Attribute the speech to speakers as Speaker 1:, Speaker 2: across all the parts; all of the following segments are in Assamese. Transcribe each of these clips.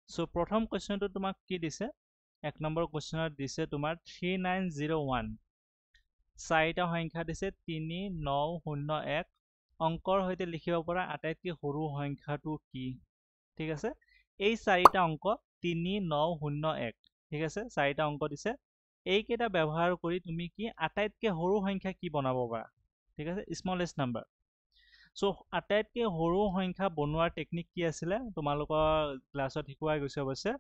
Speaker 1: সো প্ৰথম কোৱেশ্চনটো তোমাক কি দিছে এক নম্বৰ কোৱেশ্চনত দিছে তোমাৰ 3901 চাৰিটা সংখ্যা দিছে 3901 অংকৰ সৈতে লিখিব পৰা আটাইতকৈ সৰু সংখ্যাটো কি ঠিক আছে এই চাৰিটা অংক 3901 ঠিক আছে চাৰিটা অংক দিছে এইকেইটা ব্যৱহাৰ কৰি তুমি কি আটাইতকৈ সৰু সংখ্যা কি বনাব পাৰা ঠিক আছে স্মলেষ্ট নাম্বাৰ সো আটাইতকৈ সৰু সংখ্যা বনোৱাৰ টেকনিক কি আছিলে তোমালোকৰ ক্লাছত শিকোৱা গৈছে অৱশ্যে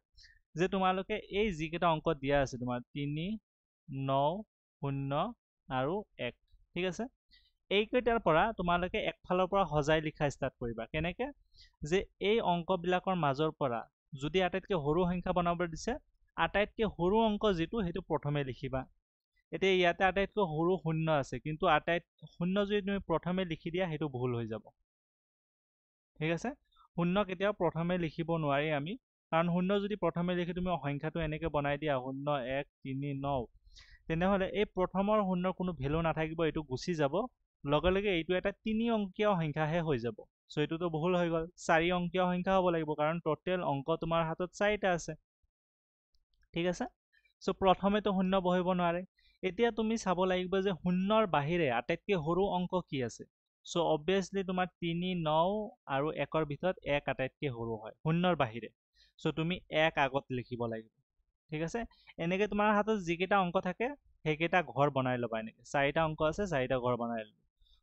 Speaker 1: যে তোমালোকে এই যিকেইটা অংক দিয়া আছে তোমাৰ 3 9 0 আৰু 1 ঠিক আছে এইকেইটাৰ পৰা তোমালোকে একফালৰ পৰা সজাই লিখা ষ্টাৰ্ট কৰিবা কেনেকৈ যে এই অংকবিলাকৰ মাজৰ পৰা যদি আটাইতকৈ সৰু সংখ্যা বনাব দিছে আটাইতকৈ সৰু অংক যিটো সেইটো প্ৰথমে লিখিবা এতিয়া ইয়াতে আটাইতকৈ সৰু শূন্য আছে কিন্তু শূন্য যদি তুমি প্ৰথমে লিখি দিয়া সেইটো ভুল হৈ যাব ঠিক আছে শূন্য কেতিয়াও প্ৰথমে লিখিব নোৱাৰি আমি কাৰণ শূন্য যদি প্ৰথমে লিখি তুমি সংখ্যাটো এনেকৈ বনাই দিয়া 0 1 3 9 তেনেহ'লে এই প্ৰথমৰ শূন্যৰ কোনো ভেলু নাথাকিব এইটো গুচি যাব লগে লগে এইটো এটা 3 অংকীয় সংখ্যাহে হৈ যাব সো এইটোতো ভুল হৈ গ'ল 4 অংকীয় সংখ্যা হ'ব লাগিব কাৰণ টোটেল অংক তোমাৰ হাতত 4টা আছে ঠিক আছে সো প্ৰথমেতো শূন্য বহিব নোৱাৰে এতিয়া তুমি চাব লাগিব যে শূন্যৰ বাহিৰে আটাইতকৈ সৰু অংক কি আছে সো অবভিয়াছলি তোমাৰ 3 9 আৰু 1ৰ ভিতৰত 1 আটাইতকৈ সৰু হয় শূন্যৰ বাহিৰে সো তুমি 1 আগত লিখিব লাগিব ঠিক আছে এনেকৈ তোমাৰ হাতত যিকেইটা অংক থাকে সেইকেইটা ঘৰ বনাই ল'বা এনেকৈ 4টা অংক আছে 4টা ঘৰ বনাই ল'লো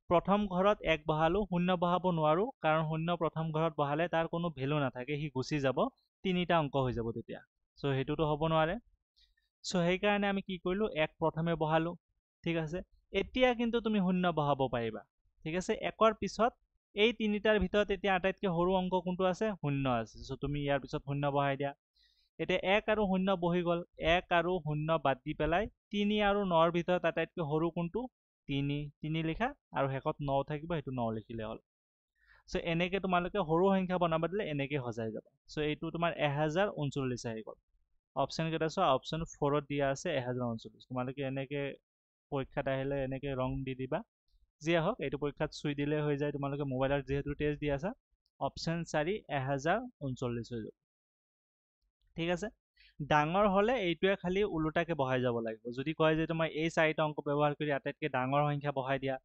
Speaker 1: প্ৰথম ঘৰত 1 বহালো শূন্য বহাব নোৱাৰো কাৰণ শূন্য প্ৰথম ঘৰত বহালে তাৰ কোনো ভেলু নাথাকে সি গুচি যাব 3টা অংক হৈ যাব তেতিয়া সো সেইটোতো হ'ব নোৱাৰে সো সেইকাৰণে আমি কি কৰিলোঁ 1 প্ৰথমে বহালোঁ ঠিক আছে এতিয়া কিন্তু তুমি শূন্য বহাব পাৰিবা ঠিক আছে 1ৰ পিছত এই 3টাৰ ভিতৰত এতিয়া আটাইতকৈ সৰু অংক কোনটো আছে শূন্য আছে সো তুমি ইয়াৰ পিছত শূন্য বহাই দিয়া এতিয়া 1 আৰু শূন্য বহি গ'ল 1 আৰু শূন্য বাদ দি পেলাই 3 আৰু 9ৰ ভিতৰত আটাইতকৈ সৰু কোনটো 3 লিখা আৰু শেষত 9 থাকিব সেইটো 9 লিখিলে হ'ল সো এনেকৈ তোমালোকে সৰু সংখ্যা বনাব দিলে এনেকৈ সজাই যাবা সো এইটো তোমাৰ 1039 আহি গ'ল অপশ্যন কেইটা চোৱা অপশ্যন 4ত দিয়া আছে 1039 তোমালোকে এনেকৈ পৰীক্ষাত আহিলে এনেকৈ ৰং দি দিবা যিয়ে হওক এইটো পৰীক্ষাত চুই দিলে হৈ যায় তোমালোকে মোবাইলত যিহেতু টেষ্ট দি আছা অপশ্যন 4 1039 হৈ যাব ঠিক আছে ডাঙৰ হ'লে এইটোৱে খালি ওলোটাকে বহাই যাব লাগিব যদি কয় যে তোমাৰ এই 4টা অংক ব্যৱহাৰ কৰি আটাইতকৈ ডাঙৰ সংখ্যা বহাই দিয়া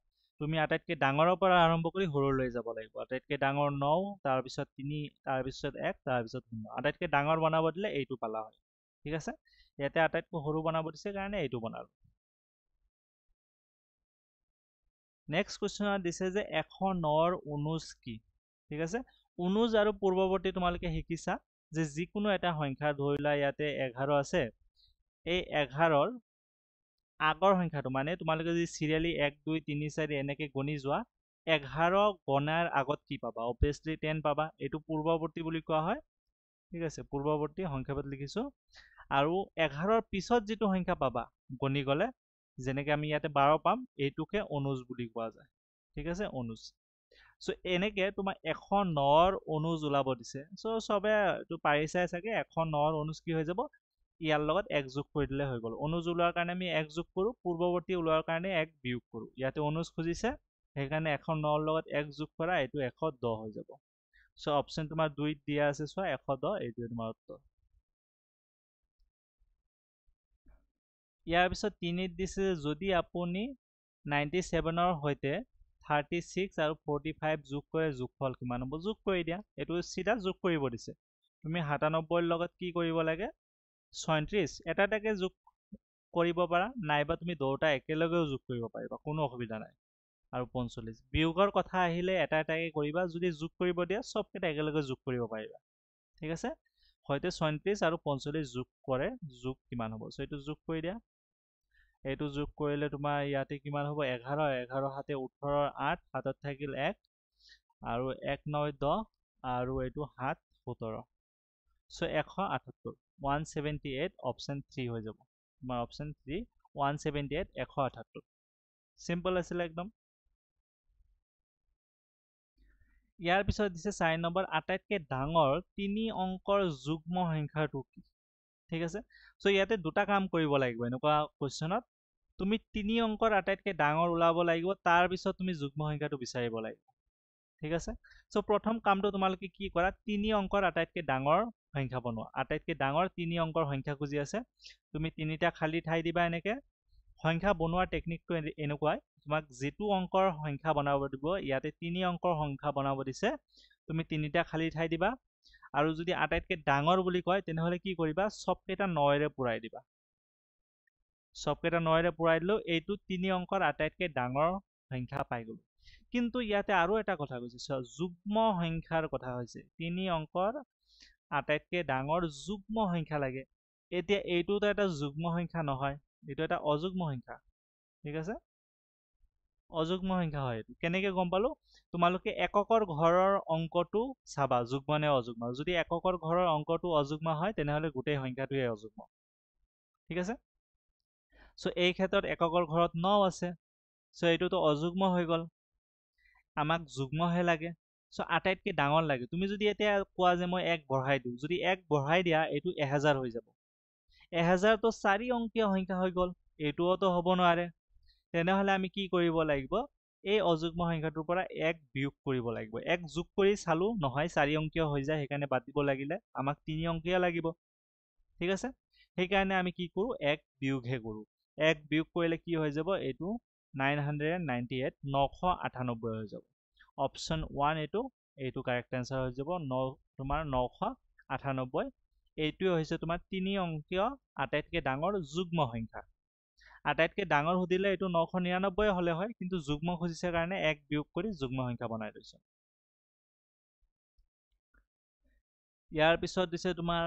Speaker 1: তুমি আটাইতকৈ ডাঙৰৰ পৰা আৰম্ভ কৰি সৰুলৈ যাব লাগিব আটাইতকৈ ডাঙৰ 9 তাৰপিছত 3 তাৰপিছত 1 তাৰপিছত 0 আটাইতকৈ ডাঙৰ বনাব দিলে এইটো পালা হয় ঠিক আছে ইয়াতে আটাইতকৈ সৰু বনাব দিছে কাৰণে এইটো বনালো নেক্সট কুৱেশ্যনত দিছে যে 109ৰ 19 কি ঠিক আছে 19 আৰু পূৰ্বৱৰ্তী তোমালোকে শিকিছা যে যিকোনো এটা সংখ্যা ধৰি লোৱা ইয়াতে 11 আছে এই 11ৰ আগৰ সংখ্যাটো মানে তোমালোকে যদি চিৰিয়েলি 1 2 3 4 এনেকৈ গণি যোৱা 11 গণাৰ আগত কি পাবা অবভিয়াছলি 10 পাবা এইটো পূৰ্বৱৰ্তী বুলি কোৱা হয় ঠিক আছে পূৰ্বৱৰ্তী সংখ্যাপদ লিখিছোঁ আৰু 11ৰ পিছত যিটো সংখ্যা পাবা গণি গ'লে যেনেকৈ আমি ইয়াতে 12 পাম এইটোকে 19 বুলি কোৱা যায় ঠিক আছে 19 সো এনেকৈ তোমাৰ 109ৰ 19 ওলাব দিছে সো চবে এইটো পাৰিছাই চাগে 109ৰ 19 কি হৈ যাব ইয়াৰ লগত 1 যোগ কৰি দিলে হৈ গ'ল 19 ওলোৱাৰ কাৰণে আমি 1 যোগ কৰোঁ পূৰ্বৱৰ্তী ওলোৱাৰ কাৰণে 1 বিয়োগ কৰোঁ ইয়াতে 19 খুজিছে সেইকাৰণে 109ৰ লগত 1 যোগ কৰা এইটো 110 হৈ যাব সো অপশ্যন তোমাৰ 2ত দিয়া আছে চোৱা 110 এইটোৱে তোমাৰ উত্তৰ ইয়াৰ পিছত 3ত দিছে যদি আপুনি 97ৰ সৈতে 36 আৰু 45 যোগ কৰে যোগফল কিমান হ'ব যোগ কৰি দিয়া এইটো চিধা যোগ কৰিব দিছে তুমি 97ৰ লগত কি কৰিব লাগে 36 এটা এটাকে যোগ কৰিব পাৰা নাইবা তুমি দুটা একেলগেও যোগ কৰিব পাৰিবা কোনো অসুবিধা নাই আৰু 45 বিয়োগৰ কথা আহিলে এটা এটাকে কৰিবা যদি যোগ কৰিব দিয়া চবকেইটা একেলগে যোগ কৰিব পাৰিবা ঠিক আছে হয়তো 36 আৰু 45 যোগ কৰে যোগ কিমান হ'ব সো এইটো যোগ কৰি দিয়া এইটো যোগ কৰিলে তোমাৰ ইয়াতে কিমান হ'ব 11 11 হাতে 18 8 হাতত থাকিল 1 আৰু 1 9 10 আৰু এইটো 7 17 সো 178 178 অপশ্যন 3 হৈ যাব তোমাৰ অপশ্যন 3 178 178 চিম্পল আছিলে একদম ইয়াৰ পিছত দিছে 4 নম্বৰ আটাইতকৈ ডাঙৰ 3 অংকৰ যুগ্ম সংখ্যাটো কি ঠিক আছে সো ইয়াতে দুটা কাম কৰিব লাগিব এনেকুৱা কুৱেশ্যনত তুমি 3 অংকৰ আটাইতকৈ ডাঙৰ ওলাব লাগিব তাৰ পিছত তুমি যুগ্ম সংখ্যাটো বিচাৰিব লাগিব ঠিক আছে সো প্ৰথম কামটো তোমালোকে কি কৰা 3 অংকৰ আটাইতকৈ ডাঙৰ সংখ্যা বনোৱা আটাইতকৈ ডাঙৰ 3 অংকৰ সংখ্যা খুজি আছে তুমি তিনিটা খালি ঠাই দিবা এনেকৈ সংখ্যা বনোৱাৰ টেকনিকটো এনেকুৱাই তোমাক যেটো অংকৰ সংখ্যা বনাব দিব ইয়াতে 3 অংকৰ সংখ্যা বনাব দিছে তুমি তিনিটা খালি ঠাই দিবা আৰু যদি আটাইতকৈ ডাঙৰ বুলি কয় তেনেহলে কি কৰিবা সবকেইটা 9ৰে পুৰাই দিবা সবকেইটা 9ৰে পুৰাই দিলো এইটো 3 অংকৰ আটাইতকৈ ডাঙৰ সংখ্যা পাই গলো কিন্তু ইয়াতে আৰু এটা কথা কৈছে যুগ্ম সংখ্যাৰ কথা হৈছে 3 অংকৰ আটাইতকৈ ডাঙৰ যুগ্ম সংখ্যা লাগে এতিয়া এইটোতো এটা যুগ্ম সংখ্যা নহয় এইটো এটা অযুগ্ম সংখ্যা ঠিক আছে অযুগ্ম সংখ্যা হয় এইটো কেনেকৈ গম পালো তোমালোকে এককৰ ঘৰৰ অংকটো চাবা যুগ্ম নে অযুগ্ম যদি এককৰ ঘৰৰ অংকটো অযুগ্ম হয় তেনেহলে গোটেই সংখ্যাটোৱে অযুগ্ম ঠিক আছে সো এই ক্ষেত্ৰত এককৰ ঘৰত 9 আছে সো এইটোতো অযুগ্ম হৈ গল আমাক যুগ্মহে লাগে সো আটাইতকৈ ডাঙৰ লাগে তুমি যদি এতিয়া কোৱা যে মই 1 বঢ়াই দিওঁ যদি 1 বঢ়াই দিয়া এইটো 1000 হৈ যাব 1000 তো 4 অংকীয় সংখ্যা হৈ গল এইটোওতো হ'ব নোৱাৰে তেনেহলে আমি কি কৰিব লাগিব এই অযুগ্ম সংখ্যাটোৰ পৰা 1 বিয়োগ কৰিব লাগিব 1 যোগ কৰি চালো নহয় 4 অংকীয় হৈ যায় সেইকাৰণে বাদ দিব লাগিলে আমাক 3 অংকীয় লাগিব ঠিক আছে সেইকাৰণে আমি কি কৰো 1 বিয়োগহে কৰো 1 বিয়োগ কৰিলে কি হৈ যাব এইটো 998 998 হৈ যাব অপচন 1 এইটো কাৰেক্ট আনসাৰ হৈ যাব তোমাৰ 998 এইটোৱে হৈছে তোমাৰ 3 অংকীয় আটাইতকৈ ডাঙৰ যুগ্ম সংখ্যা আটাইতকৈ ডাঙৰ সুধিলে এইটো 999 হলে হয় কিন্তু যুগ্ম খুজিছে কাৰণে 1 বিয়োগ কৰি যুগ্ম সংখ্যা বনাই লৈছে ইয়াৰ পিছত দিছে তোমাৰ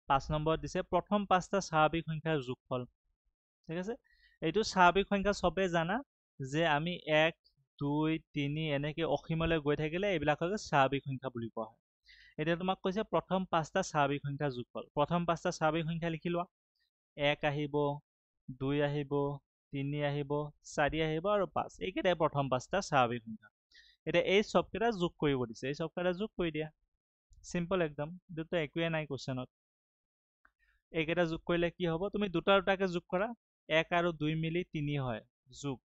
Speaker 1: 5 নম্বৰত দিছে প্ৰথম 5টা স্বাভাৱিক সংখ্যাৰ যোগফল ঠিক আছে এইটো স্বাভাৱিক সংখ্যা সবে জানা যে আমি 1 2 3 এনেকৈ অসীমলৈ গৈ থাকিলে এইবিলাকক স্বাভাৱিক সংখ্যা বুলি কোৱা হয় এতিয়া তোমাক কৈছে প্ৰথম 5টা স্বাভাৱিক সংখ্যাৰ যোগফল প্ৰথম 5টা স্বাভাৱিক সংখ্যা লিখি লোৱা 1 আহিব 2 আহিব 3 আহিব 4 আহিব আৰু 5 এইকেইটাই প্ৰথম 5টা স্বাভাৱিক সংখ্যা এতিয়া এই সবকেইটা যোগ কৰিব দিছে এই সবকেইটা যোগ কৰি দিয়া সিম্পল একদম দুটো একোৱে নাই কোৱেশ্চনত এইকেইটা যোগ কৰিলে কি হ'ব তুমি দুটা দুটাকে যোগ কৰা 1 আৰু 2 মিলি 3 হয় যোগ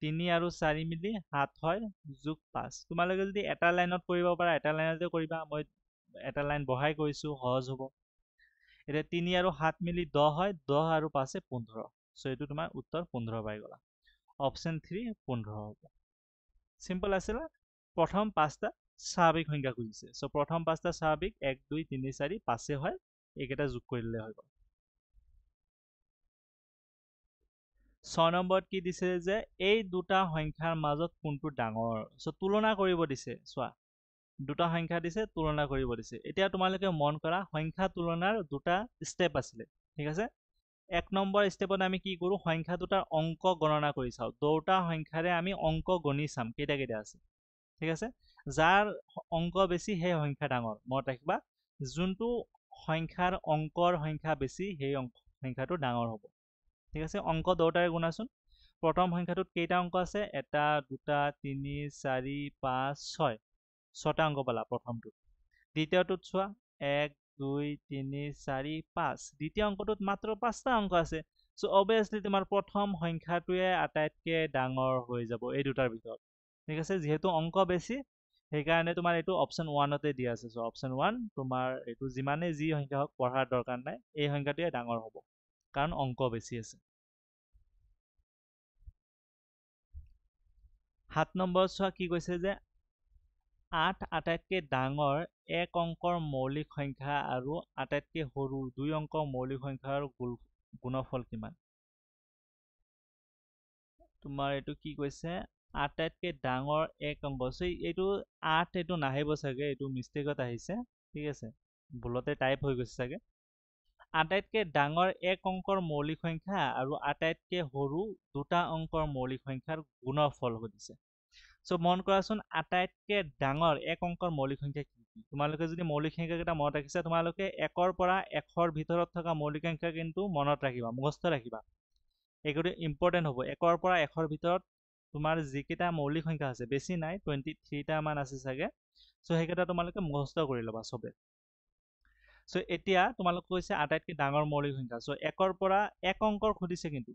Speaker 1: 3 আৰু 4 মিলি 7 হয় যোগ 5 তোমালোকে যদি এটা লাইনত কৰিব পাৰা এটা লাইনতে কৰিবা মই এটা লাইন বঢ়াই কৰিছো সহজ হ'ব এতিয়া 3 আৰু 7 মিলি 10 হয় 10 আৰু 5 15 সো এইটো তোমাৰ উত্তৰ 15 পাই গলা অপচন 3 15 হ'ব সিম্পল আছিল প্ৰথম 5টা স্বাভাৱিক সংখ্যা খুজিছে সো প্ৰথম 5টা স্বাভাৱিক 1 2 3 4 5 হয় এইকেইটা যোগ কৰি দিলে হৈ গল 6 নম্বৰত কি দিছে যে এই দুটা সংখ্যাৰ মাজত কোনটো ডাঙৰ সো তুলনা কৰিব দিছে চোৱা দুটা সংখ্যা দিছে তুলনা কৰিব দিছে এতিয়া তোমালোকে মন কৰা সংখ্যা তুলনাৰ দুটা স্টেপ আছিলে ঠিক আছে 1 নম্বৰ স্টেপত আমি কি কৰো সংখ্যা দুটাৰ অংক গণনা কৰি চাও দুটা সংখ্যাৰে আমি অংক গণি চাম কেইটা কেইটা আছে ঠিক আছে যাৰ অংক বেছি সেই সংখ্যা ডাঙৰ মনত ৰাখিবা যোনটো সংখ্যাৰ অংকৰ সংখ্যা বেছি সেই সংখ্যাটো ডাঙৰ হ'ব ঠিক আছে অংক দুটাৰে গুণাচোন প্ৰথম সংখ্যাটোত কেইটা অংক আছে 1 2 3 4 5 6 6টা অংক পালা প্ৰথমটোত দ্বিতীয়টোত চোৱা 1 2 3 4 5 দ্বিতীয় অংকটোত মাত্ৰ 5টা অংক আছে সো অবভিয়াছলি তোমাৰ প্ৰথম সংখ্যাটোৱে আটাইতকৈ ডাঙৰ হৈ যাব এই দুটাৰ ভিতৰত ঠিক আছে যেহেতু অংক বেছি সেইকাৰণে তোমাৰ এইটো অপচন 1তে দিয়া আছে সো অপচন 1 তোমাৰ এইটো যিমানে যি সংখ্যা হওক পঢ়াৰ দৰকাৰ নাই এই সংখ্যাটোৱে ডাঙৰ হ'ব কাৰণ অংক বেছি আছে 7 নম্বৰ চোৱা কি কৈছে যে 8 আটাইতকৈ ডাঙৰ এক অংকৰ মৌলিক সংখ্যা আৰু আটাইতকৈ সৰু 2 অংকৰ মৌলিক সংখ্যাৰ গুণফল কিমান তোমাৰ এইটো কি কৈছে আটাইতকৈ ডাঙৰ এক অংক সো এইটো 8 এইটো নাহিব চাগে এইটো মিষ্টেকত আহিছে ঠিক আছে ভুলতে টাইপ হৈ গৈছে চাগে আটাইতকৈ ডাঙৰ এক অংকৰ মৌলিক সংখ্যা আৰু আটাইতকৈ সৰু দুটা অংকৰ মৌলিক সংখ্যাৰ গুণফল সুধিছে সো মন কৰাচোন আটাইতকৈ ডাঙৰ এক অংকৰ মৌলিক সংখ্যা কি কি তোমালোকে যদি মৌলিক সংখ্যাকেইটা মনত ৰাখিছা তোমালোকে 1ৰ পৰা 100ৰ ভিতৰত থকা মৌলিক সংখ্যা কিন্তু মনত ৰাখিবা মুখস্থ ৰাখিবা এইটো ইম্পৰ্টেণ্ট হ'ব 1ৰ পৰা 100ৰ ভিতৰত তোমাৰ যিকেইটা মৌলিক সংখ্যা আছে বেছি নাই 23টা মান আছে চাগে সো সেইকেইটা তোমালোকে মুখস্থ কৰি ল'বা সবে সো এতিয়া তোমালোক কৈছে আটাইতকৈ ডাঙৰ মৌলিক সংখ্যা সো 1ৰ পৰা 1 অংকৰ সুধিছে কিন্তু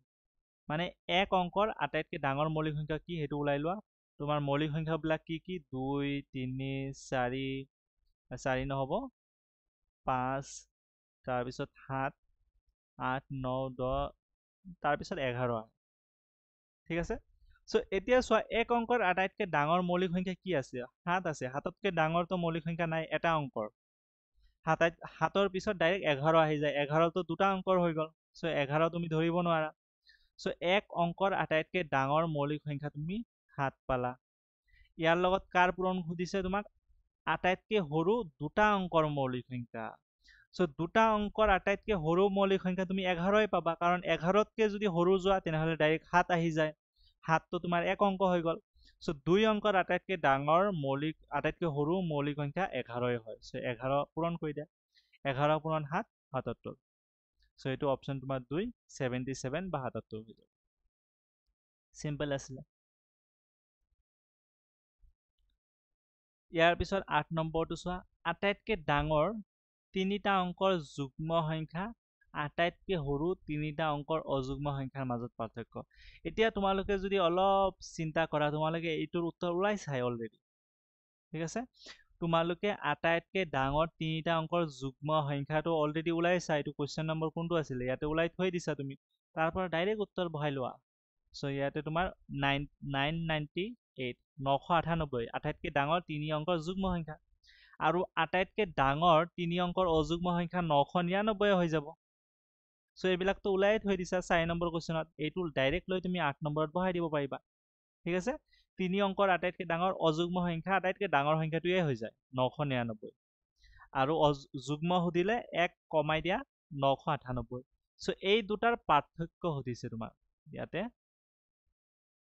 Speaker 1: মানে 1 অংকৰ আটাইতকৈ ডাঙৰ মৌলিক সংখ্যা কি সেইটো ওলাই লোৱা তোমাৰ মৌলিক সংখ্যাবিলাক কি 2 3 4 নহ'ব 5 তাৰপিছত 7 8 9 10 তাৰপিছত 11 ঠিক আছে সো এতিয়া চোৱা এক অংকৰ আটাইতকৈ ডাঙৰ মৌলিক সংখ্যা কি আছে 7 আছে 7তকৈ ডাঙৰটো মৌলিক সংখ্যা নাই এটা অংকৰ 7ৰ পিছত ডাইৰেক্ট 11 আহি যায় 11তো দুটা অংকৰ হৈ গ'ল সো 11 তুমি ধৰিব নোৱাৰা সো এক অংকৰ আটাইতকৈ ডাঙৰ মৌলিক সংখ্যা তুমি 7 পালা ইয়াৰ লগত কাৰ পূৰণ সুধিছে তোমাক আটাইতকৈ সৰু দুটা অংকৰ মৌলিক সংখ্যা সো দুটা অংকৰ আটাইতকৈ সৰু মৌলিক সংখ্যা তুমি 11ই পাবা কাৰণ 11তকৈ যদি সৰু যোৱা তেনেহলে ডাইৰেক্ট 7 আহি যায় 7তো তোমাৰ এক অংক হৈ গ'ল সো দুই অংকৰ আটাইতকৈ ডাঙৰ মৌলিক আটাইতকৈ সৰু মৌলিক সংখ্যা 11ই হয় সো 11 পূৰণ কৰি দিয়া 11 পূৰণ 7 77 সো এইটো অপচন তোমাৰ 2 77 বা 77 হৈ যাব সিম্পল আছিল ইয়াৰ পিছত 8 নম্বৰটো চোৱা আটাইতকৈ ডাঙৰ তিনিটা অংকৰ যুগ্ম সংখ্যা আটাইতকৈ সৰু তিনিটা অংকৰ অযুগ্ম সংখ্যাৰ মাজত পাৰ্থক্য এতিয়া তোমালোকে যদি অলপ চিন্তা কৰা তোমালোকে এইটোৰ উত্তৰ ওলাইছাই অলৰেডি ঠিক আছে তোমালোকে আটাইতকৈ ডাঙৰ তিনিটা অংকৰ যুগ্ম সংখ্যাটো অলৰেডি ওলাইছা এইটো কোৱেশ্চন নম্বৰ কোনটো আছিল ইয়াতে ওলাই থৈ দিছা তুমি তাৰ পৰা ডাইৰেক্ট উত্তৰ বহাই লোৱা সো ইয়াতে তোমাৰ 998 998 আটাইতকৈ ডাঙৰ তিনি অংকৰ যুগ্ম সংখ্যা আৰু আটাইতকৈ ডাঙৰ তিনি অংকৰ অযুগ্ম সংখ্যা 999 হৈ যাব সো এইবিলাকতো ওলাই থৈ দিছা 4 নম্বৰ কোৱেশ্চনত এইটো ডাইৰেক্ট লৈ তুমি 8 নম্বৰত বহাই দিব পাৰিবা ঠিক আছে তিনি অংকৰ আটাইতকৈ ডাঙৰ অযুগ্ম সংখ্যা আটাইতকৈ ডাঙৰ সংখ্যাটোৱে হৈ যায় 999 আৰু যুগ্ম সুধিলে 1 কমাই দিয়া 998 সো এই দুটাৰ পাৰ্থক্য সুধিছে তোমাক ইয়াতে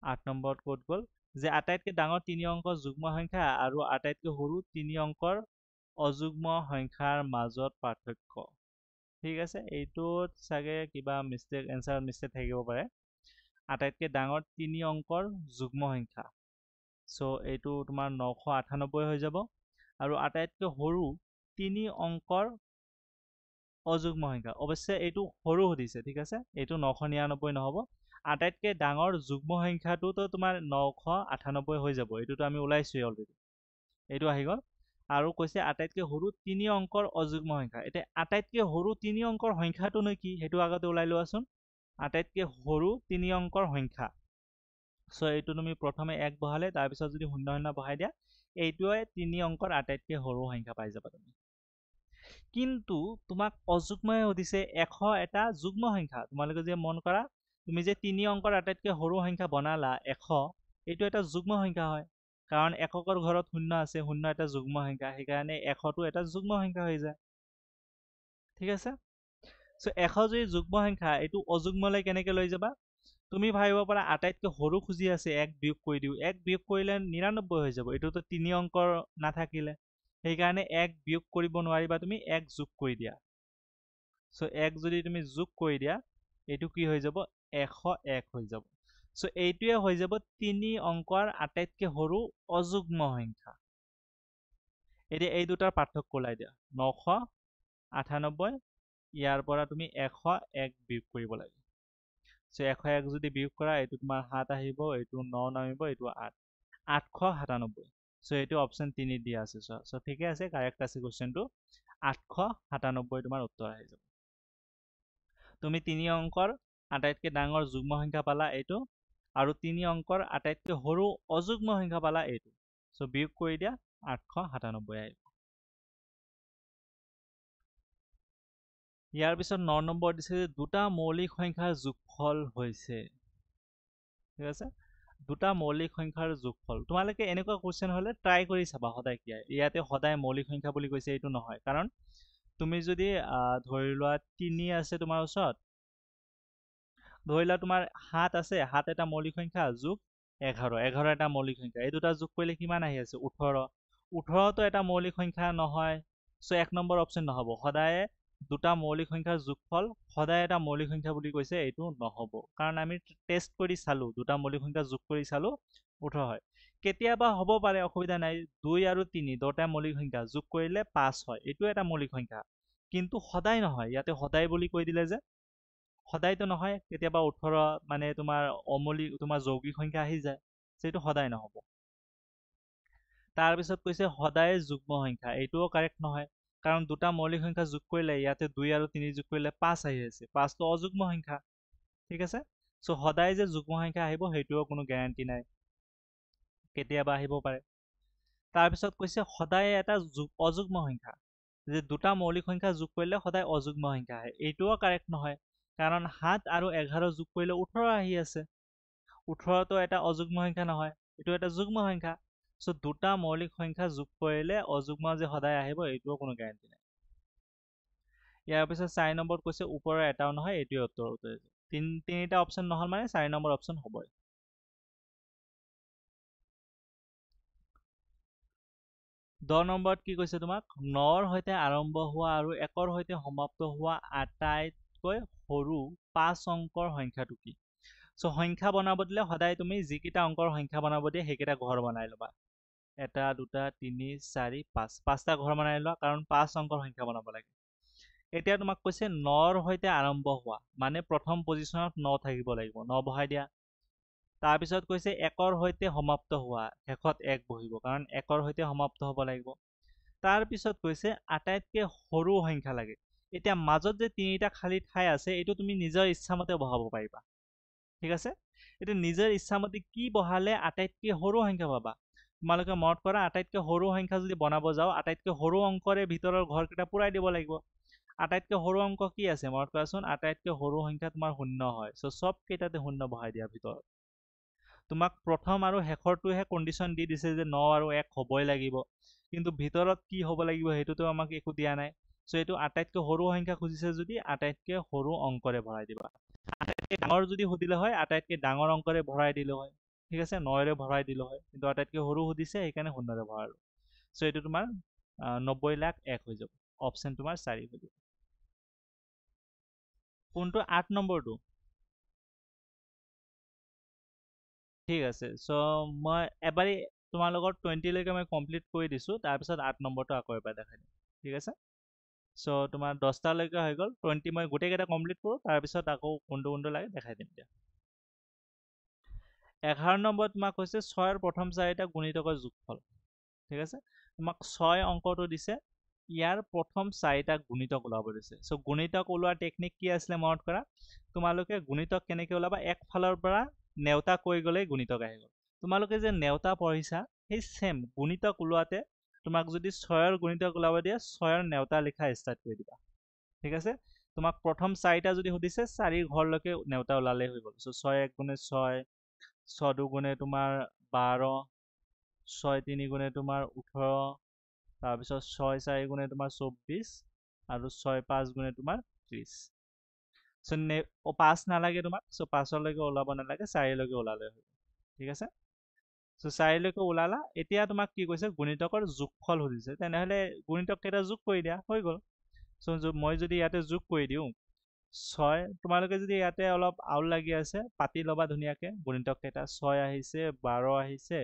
Speaker 1: 8 নম্বৰত ক'ত গ'ল যে আটাইতকৈ ডাঙৰ তিনি অংকৰ যুগ্ম সংখ্যা আৰু আটাইতকৈ সৰু তিনি অংকৰ অযুগ্ম সংখ্যাৰ মাজত পাৰ্থক্য ঠিক আছে এইটোত চাগে কিবা মিষ্টেক এনসাৰ মিষ্টেক থাকিব পাৰে আটাইতকৈ ডাঙৰ তিনি অংকৰ যুগ্ম সংখ্যা সো এইটো তোমাৰ 998 হৈ যাব আৰু আটাইতকৈ সৰু তিনি অংকৰ অযুগ্ম সংখ্যা অৱশ্যে এইটো সৰু সুধিছে ঠিক আছে এইটো 999 নহ'ব আটাইতকৈ ডাঙৰ যুগ্ম সংখ্যাটোতো তোমাৰ 998 হৈ যাব এইটোতো আমি ওলাইছোৱেই অলৰেডি এইটো আহি গ'ল আৰু কৈছে আটাইতকৈ সৰু তিনি অংকৰ অযুগ্ম সংখ্যা এতিয়া আটাইতকৈ সৰু তিনি অংকৰ সংখ্যাটোনো কি সেইটো আগতে ওলাই লোৱাচোন আটাইতকৈ সৰু তিনি অংকৰ সংখ্যা সো এইটো তুমি প্ৰথমে 1 বহালে তাৰপিছত যদি 00 বহাই দিয়া এইটোৱে তিনি অংকৰ আটাইতকৈ সৰু সংখ্যা পাই যাবা তুমি কিন্তু তোমাক অযুগ্মই সুধিছে 100 এটা যুগ্ম সংখ্যা তোমালোকে যে মন কৰা তুমি যে তিনি অংকৰ আটাইতকৈ সৰু সংখ্যা বনালা 100 এইটো এটা যুগ্ম সংখ্যা হয় কাৰণ এককৰ ঘৰত 0 আছে 0 এটা যুগ্ম সংখ্যা সেইকাৰণে 100টো এটা যুগ্ম সংখ্যা হৈ যায় ঠিক আছে সো 100 যদি যুগ্ম সংখ্যা এইটো অযুগ্মলৈ কেনেকৈ লৈ যাবা তুমি ভাবিব পাৰা আটাইতকৈ সৰু খুজি আছে 1 বিয়োগ কৰি দিও 1 বিয়োগ কৰিলে 99 হৈ যাব এইটোতো তিনি অংকৰ নাথাকিলে সেইকাৰণে 1 বিয়োগ কৰিব নোৱাৰিবা তুমি 1 যোগ কৰি দিয়া সো 1 যদি তুমি যোগ কৰি দিয়া এইটো কি হৈ যাব 101 হৈ যাব সো এইটোৱে হৈ যাব তিনি অংকৰ আটাইতকৈ সৰু অযুগ্ম সংখ্যা এতিয়া এই দুটাৰ পাৰ্থক্য ওলাই দিয়া 998 ইয়াৰ পৰা তুমি 101 বিয়োগ কৰিব লাগে সো 101 যদি বিয়োগ কৰা এইটো তোমাৰ 7 আহিব এইটো 9 নামিব এইটো 8 897 সো এইটো অপচন 3 দিয়া আছে সো ঠিকে আছে কাৰেক্ট আছে কোৱেশ্চনটো 897 তোমাৰ উত্তৰ আহি যাব তুমি তিনি অংকৰ আটাইতকৈ ডাঙৰ যুগ্ম সংখ্যা পালা এইটো আৰু তিনি অংকৰ আটাইতকৈ সৰু অযুগ্ম সংখ্যা পালা এইটো সো বিয়োগ কৰি দিয়া 897 আহিব ইয়াৰ পিছত 9 নম্বৰ দিছে যে দুটা মৌলিক সংখ্যাৰ যোগফল হৈছে ঠিক আছে দুটা মৌলিক সংখ্যাৰ যোগফল তোমালোকে এনেকুৱা কোৱেশ্চন হলে ট্ৰাই কৰি চাবা সদায় কি ইয়াতে সদায় মৌলিক সংখ্যা বুলি কৈছে এইটো নহয় কাৰণ তুমি যদি ধৰি লোৱা 3 আছে তোমাৰ ওচৰত ধৰি লোৱা তোমাৰ 7 আছে 7 এটা মৌলিক সংখ্যা যোগ 11 এটা মৌলিক সংখ্যা এই দুটা যোগ কৰিলে কিমান আহি আছে 18 তো এটা মৌলিক সংখ্যা নহয় সো 1 নম্বৰ অপচন নহব সদায় দুটা মৌলিক সংখ্যাৰ যোগফল সদায় এটা মৌলিক সংখ্যা বুলি কৈছে এইটো নহব কাৰণ আমি টেষ্ট কৰি চালো দুটা মৌলিক সংখ্যা যোগ কৰি চালো 18 হয় কেতিয়াবা হ'ব পাৰে অসুবিধা নাই 2 আৰু 3 দুটা মৌলিক সংখ্যা যোগ কৰিলে 5 হয় এইটো এটা মৌলিক সংখ্যা কিন্তু সদায় নহয় ইয়াতে সদায় বুলি কৈ দিলে যে সদায়তো নহয় কেতিয়াবা 18 মানে তোমাৰ অমৌলিক তোমাৰ যৌগিক সংখ্যা আহি যায় সেইটো সদায় নহব তাৰপিছত কৈছে সদায় যুগ্ম সংখ্যা, এইটোও কাৰেক্ট নহয়, কাৰণ দুটা মৌলিক সংখ্যা যোগ কৰিলে ইয়াতে 2 আৰু 3 যোগ কৰিলে 5 আহি আছে, 5টো অযুগ্ম সংখ্যা, ঠিক আছে। চ' সদায় যে যুগ্ম সংখ্যা আহিব সেইটোও কোনো গ্যাৰাণ্টি নাই, কেতিয়াবা আহিব পাৰে। তাৰপিছত কৈছে সদায় এটা অযুগ্ম সংখ্যা, যে দুটা মৌলিক সংখ্যা যোগ কৰিলে সদায় অযুগ্ম সংখ্যা আহে, এইটোও কাৰেক্ট নহয়, কাৰণ 7 আৰু 11 যোগ কৰিলে 18 আহি আছে, 18টো এটা অযুগ্ম সংখ্যা নহয়, এইটো এটা যুগ্ম সংখ্যা। চ' দুটা মৌলিক সংখ্যা যোগ কৰিলে অযুগ্ম যে সদায় আহিব এইটোও কোনো গ্যাৰাণ্টি নাই। ইয়াৰ পিছত 4 নম্বৰত কৈছে ওপৰৰ এটাও নহয়, এইটোৱে উত্তৰ। তিনিটা অপশ্যন নহল মানে 4 নম্বৰ অপশ্যন হ'বই। 10 নম্বৰত কি কৈছে তোমাক, 9ৰ সৈতে আৰম্ভ হোৱা আৰু 1ৰ সৈতে সমাপ্ত হোৱা আটাইতকৈ সৰু 5 অংকৰ সংখ্যাটো কি? চ' সংখ্যা বনাব দিলে সদায় তুমি যিকেইটা অংকৰ সংখ্যা বনাব দিয়ে সেইকেইটা ঘৰ বনাই ল'বা। 1 2 3 4 5, 5টা ঘৰ বনাই লোৱা, কাৰণ 5 অংকৰ সংখ্যা বনাব লাগে। এতিয়া তোমাক কৈছে 9ৰ সৈতে আৰম্ভ হোৱা, মানে প্ৰথম পজিশ্যনত 9 থাকিব লাগিব, 9 বহাই দিয়া। তাৰপিছত কৈছে 1ৰ সৈতে সমাপ্ত হোৱা, শেষত 1 বহিব, কাৰণ 1ৰ সৈতে সমাপ্ত হ'ব লাগিব। তাৰপিছত কৈছে আটাইতকৈ সৰু সংখ্যা লাগে। এতিয়া মাজত যে 3টা খালী ঠাই আছে, এইটো তুমি নিজৰ ইচ্ছামতে বহাব পাৰিবা, ঠিক আছে। এতিয়া নিজৰ ইচ্ছামতে কি বহালে আটাইতকৈ সৰু সংখ্যা পাবা। তোমালোকে মনত কৰা, আটাইতকৈ সৰু সংখ্যা যদি বনাব যাওঁ, আটাইতকৈ সৰু অংকৰে ভিতৰৰ ঘৰকেইটা পূৰাই দিব লাগিব। আটাইতকৈ সৰু অংক কি আছে মনত কৰাচোন, আটাইতকৈ সৰু সংখ্যা তোমাৰ 0 হয়। চ' চব কেইটাতে 0 বহাই দিয়া ভিতৰত। তোমাক প্ৰথম আৰু শেষৰটোহে কণ্ডিশ্যন দি দিছে যে 9 আৰু 1 হ'বই লাগিব, কিন্তু ভিতৰত কি হ'ব লাগিব সেইটোতো আমাক একো দিয়া নাই। চ' এইটো আটাইতকৈ সৰু সংখ্যা খুজিছে যদি আটাইতকৈ সৰু অংকৰে ভৰাই দিবা। আটাইতকৈ ডাঙৰ যদি সুধিলে হয় আটাইতকৈ ডাঙৰ অংকৰে ভৰাই দিলে হয়, ঠিক আছে, 9ৰে ভৰাই দিলে হয়, কিন্তু আটাইতকৈ সৰু সুধিছে সেইকাৰণে 0ৰে ভৰালো। চ' এইটো তোমাৰ 90,01,000 হৈ যাব, অপশ্যন তোমাৰ 4 হৈ যাব। কোনটো 8 নম্বৰটো? ঠিক আছে, চ' মই এবাৰেই তোমালোকৰ 20লৈকে মই কমপ্লিট কৰি দিছোঁ, তাৰপিছত 8 নম্বৰটো আকৌ এবাৰ দেখাই দিম, ঠিক আছে। চ' তোমাৰ 10টালৈকে হৈ গ'ল, 20 মই গোটেইকেইটা কমপ্লিট কৰোঁ, তাৰপিছত আকৌ কোনটো লাগে দেখাই দিম দিয়া। 11 নম্বৰত তোমাক কৈছে 6ৰ প্ৰথম 4টা গুণিতকৰ যোগফল, ঠিক আছে। তোমাক 6 অংকটো দিছে, ইয়াৰ প্ৰথম 4টা গুণিতক ওলাব দিছে। চ' গুণিতক ওলোৱাৰ টেকনিক কি আছিলে মনত কৰা, তোমালোকে গুণিতক কেনেকৈ ওলাবা, একফালৰ পৰা নেওতা কৈ গ'লেই গুণিতক আহি গ'ল। তোমালোকে যে নেওতা পঢ়িছা সেই ছেম গুণিতক ওলোৱাতে তোমাক যদি 6ৰ গুণিতক ওলাব দিয়ে 6ৰ নেওতা লিখা ষ্টাৰ্ট কৰি দিবা, ঠিক আছে। তোমাক প্ৰথম 4টা যদি সুধিছে 4 ঘৰলৈকে নেওতা ওলালেই হৈ গ'ল। চ' 6 1 গুণে 6, 6 2 গুণে তোমাৰ 12, 6 3 গুণে তোমাৰ 18, তাৰপিছত 6 4 গুণে তোমাৰ 24 আৰু 6 5 গুণে তোমাৰ 30। চ' 5 নালাগে তোমাক, চ' 5লৈকে ওলাব নালাগে, 4লৈকে ওলালে হৈ গ'ল, ঠিক আছে। চ' 4লৈকে ওলালা, এতিয়া তোমাক কি কৈছে গুণিতকৰ যোগফল সুধিছে, তেনেহ'লে গুণিতক কেইটা যোগ কৰি দিয়া, হৈ গ'ল। চ' মই যদি ইয়াতে যোগ কৰি দিওঁ 6, তোমালোকে যদি ইয়াতে অলপ আউল লাগি আছে পাতি ল'বা ধুনীয়াকৈ, গুণিতক কেইটা 6 আহিছে, 12 আহিছে,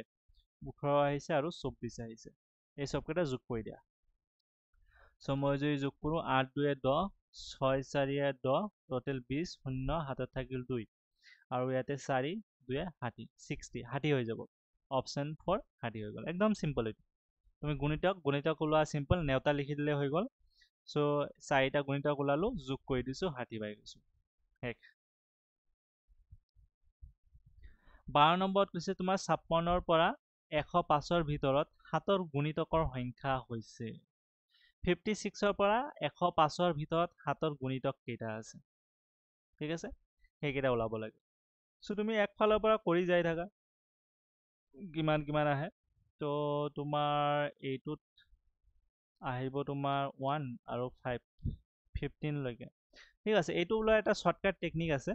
Speaker 1: 18 আহিছে আৰু 24 আহিছে, এই চবকেইটা যোগ কৰি দিয়া। চ' মই যদি যোগ কৰোঁ 8 2 10, 6 4 10, টোটেল 20, 0 হাতত থাকিল 2, আৰু ইয়াতে 4 2 60, 60 হৈ যাব। অপশ্যন 4 60 হৈ গ'ল, একদম চিম্পল। এইটো তুমি গুণিতক ওলোৱা চিম্পল, নেওতা লিখি দিলে হৈ গ'ল। চ' 4টা গুণিতক ওলালোঁ, যোগ কৰি দিছোঁ, 60 পাই গৈছোঁ, শেষ। 12 নম্বৰত কৈছে তোমাৰ 56ৰ পৰা 105ৰ ভিতৰত 7ৰ গুণিতকৰ সংখ্যা হৈছে। 56ৰ পৰা 105ৰ ভিতৰত 7ৰ গুণিতক কেইটা আছে, ঠিক আছে, সেইকেইটা ওলাব লাগে। চ' তুমি একফালৰ পৰা কৰি যাই থাকা কিমান কিমান আহে। তো তোমাৰ এইটোত আহিব তোমাৰ 1 আৰু 5, 15লৈকে, ঠিক আছে। এইটো ওলোৱা এটা শ্বৰ্টকাট টেকনিক আছে,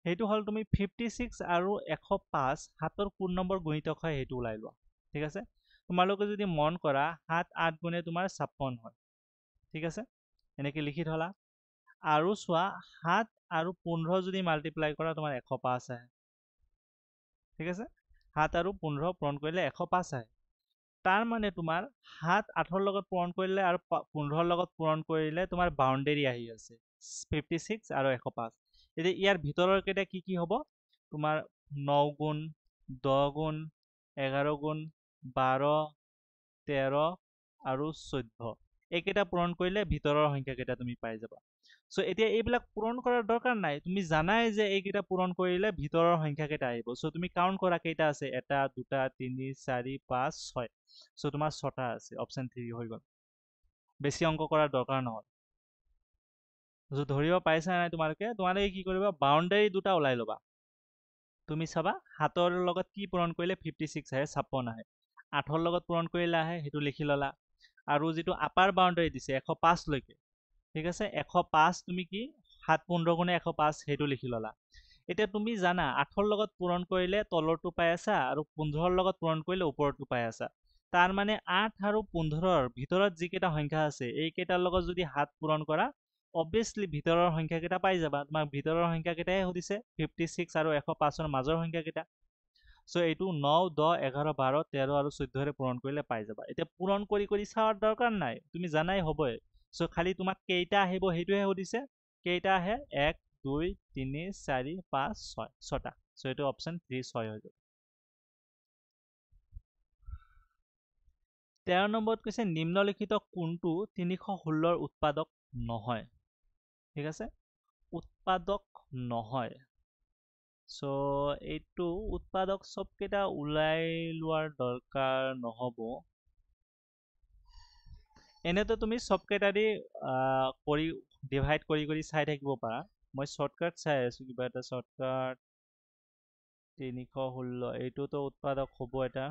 Speaker 1: সেইটো হ'ল তুমি 56 আৰু 105 7ৰ কোন নম্বৰ গুণিতক হয় সেইটো ওলাই লোৱা, ঠিক আছে। তোমালোকে যদি মন কৰা 7 8 গুণে তোমাৰ 56 হয়, ঠিক আছে, এনেকৈ লিখি থলা। আৰু চোৱা 7 আৰু 15 যদি মাল্টিপ্লাই কৰা তোমাৰ 105 আহে, ঠিক আছে। 7 আৰু 15 পূৰণ কৰিলে 105 আহে। তাৰ মানে তোমাৰ 7 8ৰ লগত পূৰণ কৰিলে আৰু 15ৰ লগত পূৰণ কৰিলে তোমাৰ বাউণ্ডেৰী আহি আছে 56 আৰু 105। এতিয়া ইয়াৰ ভিতৰৰ কেইটা কি কি হ'ব, তোমাৰ 9 গুণ, 10 গুণ, 11 গুণ, 12, 13 আৰু 14 এইকেইটা পূৰণ কৰিলে ভিতৰৰ সংখ্যাকেইটা তুমি পাই যাবা সো এতিয়া এইবিলাক পূৰণ কৰাৰ দৰকাৰ নাই তুমি জানাই যে এইকেইটা পূৰণ কৰিলে ভিতৰৰ সংখ্যাকেইটা আহিব সো তুমি কাউন্ট কৰা কেইটা আছে 1 2 3 4 5 6 সো তোমাৰ 6টা আছে অপচন 3 হৈ গ'ল বেছি অংক কৰাৰ দৰকাৰ নহয় ধৰিব পাইছা নাই তোমালোকে কি কৰিবা বাউণ্ডাৰী দুটা ওলাই ল'বা তুমি চাবা 7ৰ লগত কি পূৰণ কৰিলে 56 আহে 56 আহে 8ৰ লগত পূৰণ কৰিলে আহে সেইটো লিখি ল'লা আৰু যিটো আপাৰ বাউণ্ডাৰী দিছে 105 লৈকে ঠিক আছে 105 তুমি কি 7 15 গুণে 105 সেইটো লিখি ল'লা এতিয়া তুমি জানা 8ৰ লগত পূৰণ কৰিলে তলৰটো পাই আছা আৰু 15ৰ লগত পূৰণ কৰিলে ওপৰটো পাই আছা তাৰ মানে 8 আৰু 15ৰ ভিতৰত যিকেইটা সংখ্যা আছে এইকেইটাৰ লগত যদি 7 পূৰণ কৰা obviously ভিতৰৰ সংখ্যাকেইটা পাই যাবা তোমাক ভিতৰৰ সংখ্যাকেইটাই সুধিছে 56 আৰু 105ৰ মাজৰ সংখ্যাকেইটা সো এইটো 9 10 11 12 13 আৰু 14 ৰে পূৰণ কৰিলে পাই যাবা এতিয়া পূৰণ কৰি চাৱাৰ দৰকাৰ নাই তুমি জানাই হ'বই সো খালি তোমাক কেইটা আহিব সেইটোহে সুধিছে কেইটা আহে 1 2 3 4 5 6 6টা সো এইটো অপচন 3 6 হৈ যাব 13 নম্বৰত কৈছে নিম্নলিখিত কোনটো 316ৰ উৎপাদক নহয় ঠিক আছে উৎপাদক নহয় সো এইটো উৎপাদক সবকেইটা ওলাই লোৱাৰ দৰকাৰ নহব এনেতো তুমি সবকেইটা দি কৰি ডিভাইড কৰি চাই থাকিব পাৰা মই শৰ্টকাট চাই আছো কিবা এটা শৰ্টকাট 316 এইটোতো উৎপাদক হ'ব এটা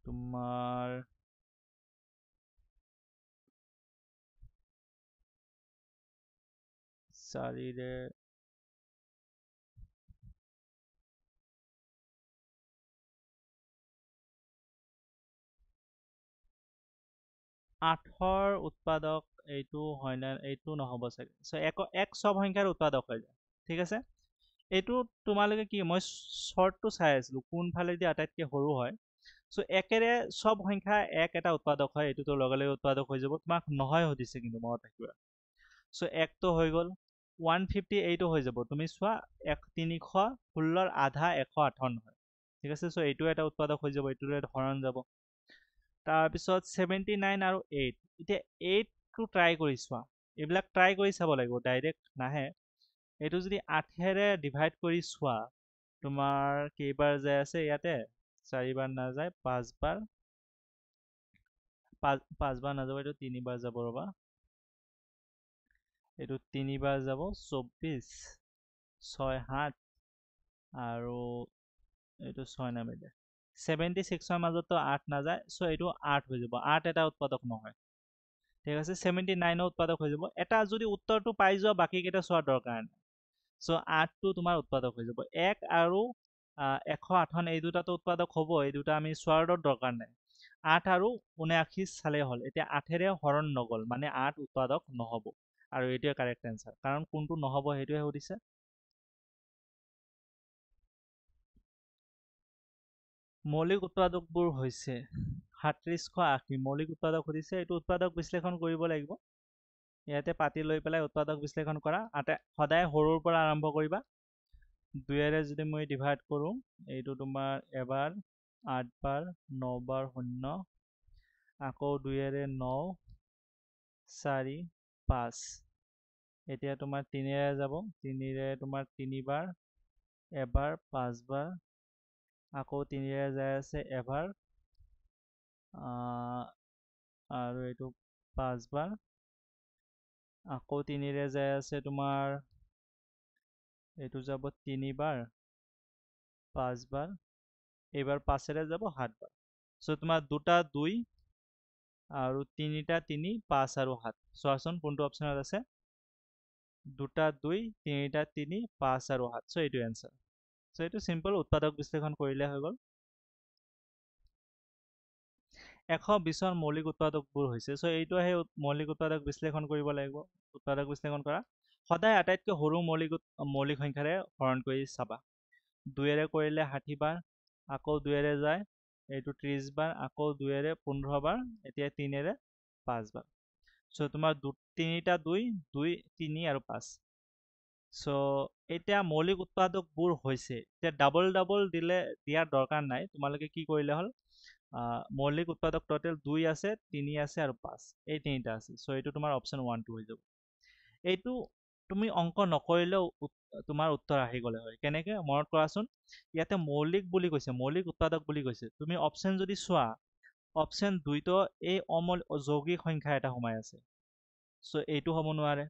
Speaker 1: তোমাৰ 4 ৰে 8ৰ উৎপাদক এইটো হয় না এইটো নহব চাগে সো এক সব সংখ্যাৰ উৎপাদক হৈ যায় ঠিক আছে এইটো তোমালোকে কি মই শৰ্টটো চাই আছিলো কোনফালেদি আটাইতকৈ সৰু হয় সো একেৰে সব সংখ্যা এটা উৎপাদক হয় এইটোতো লগে লগে উৎপাদক হৈ যাব তোমাক নহয় সুধিছে কিন্তু মনত ৰাখিবা সো একটো হৈ গ'ল 158 হৈ যাব তুমি চোৱা 316ৰ আধা 158 হয় ঠিক আছে সো এইটো এটা উৎপাদক হৈ যাব এইটোৰে হৰণ যাব তাৰপিছত 79 আৰু 8 এতিয়া 8টো ট্ৰাই কৰি চোৱা এইবিলাক ট্ৰাই কৰি চাব লাগিব ডাইৰেক্ট নাহে এইটো যদি 8ৰে ডিভাইড কৰি চোৱা তোমাৰ কেইবাৰ যায় আছে ইয়াতে 4বাৰ নাযায় 5বাৰ 5বাৰ নাযাব এইটো 3বাৰ যাব ৰবা এইটো 3বাৰ যাব 24 6 7 আৰু এইটো 6 নামিলে 76ৰ মাজতো 8 নাযায় সো এইটো 8 হৈ যাব 8 এটা উৎপাদক নহয় ঠিক আছে 79 উৎপাদক হৈ যাব এটা যদি উত্তৰটো পাই যোৱা বাকি কেইটা চোৱাৰ দৰকাৰ নাই সো 8টো তোমাৰ উৎপাদক হৈ যাব 1 আৰু 158 এই দুটাটো উৎপাদক হ'ব এই দুটা আমি চোৱাৰ দৰকাৰ নাই 8 আৰু 79 চালে হ'ল এতিয়া 8ৰে হৰণ নগল মানে 8 উৎপাদক নহব আৰু এইটোৱে কাৰেক্ট এনসাৰ কাৰণ কোনটো নহব সেইটোহে সুধিছে মৌলিক উৎপাদকবোৰ হৈছে 3780 মৌলিক উৎপাদক সুধিছে এইটো উৎপাদক বিশ্লেষণ কৰিব লাগিব ইয়াতে পাতি লৈ পেলাই উৎপাদক বিশ্লেষণ কৰা সদায় সৰুৰ পৰা আৰম্ভ কৰিবা 2ৰে যদি মই ডিভাইড কৰোঁ এইটো তোমাৰ এবাৰ 8 বাৰ 9 বাৰ 0 আকৌ 2ৰে 9 4 5 এতিয়া তোমাৰ 3ৰে যাব 3ৰে তোমাৰ 3বাৰ এবাৰ 5 বাৰ আকৌ 3ৰে যায় আছে এবাৰ আৰু এইটো 5 বাৰ আকৌ 3ৰে যায় আছে তোমাৰ এইটো যাব 3বাৰ 5 বাৰ এইবাৰ 5ৰে যাব 7 বাৰ সো তোমাৰ দুটা 2 আৰু 3টা 3 5 আৰু 7 চোৱাচোন কোনটো অপচনত আছে দুটা 2 3টা 3 5 আৰু 7 সো এইটো এনসাৰ সো এইটো সিম্পল উৎপাদক বিশ্লেষণ কৰিলে হৈ গ'ল 120ৰ মৌলিক উৎপাদকবোৰ হৈছে সো এইটো আহে মৌলিক উৎপাদক বিশ্লেষণ কৰিব লাগিব উৎপাদক বিশ্লেষণ কৰা সদায় আটাইতকৈ সৰু মৌলিক সংখ্যাৰে হৰণ কৰি চাবা 2ৰে কৰিলে 60 বাৰ আকৌ 2ৰে যায় এইটো 30 বাৰ আকৌ 2ৰে 15 বাৰ এতিয়া 3ৰে 5 বাৰ সো তোমাৰ 3টা 2 2 3 আৰু 5 সো এতিয়া মৌলিক উৎপাদকবোৰ হৈছে এতিয়া ডাবল দিয়াৰ দৰকাৰ নাই তোমালোকে কি কৰিলে হ'ল মৌলিক উৎপাদক টোটেল 2 আছে 3 আছে আৰু 5 এই তিনিটা আছে সো এইটো তোমাৰ অপচন 1 2 হৈ যাব এইটো তুমি অংক নকৰিলেও তোমাৰ উত্তৰ আহি গলে হয় কেনেকে মনত কৰাচোন ইয়াতে মৌলিক বুলি কৈছে মৌলিক উৎপাদক বুলি কৈছে তুমি অপচন যদি চোৱা অপচন 2 তো এই যৌগিক সংখ্যা এটা সোমাই আছে সো এইটো হ'ব নোৱাৰে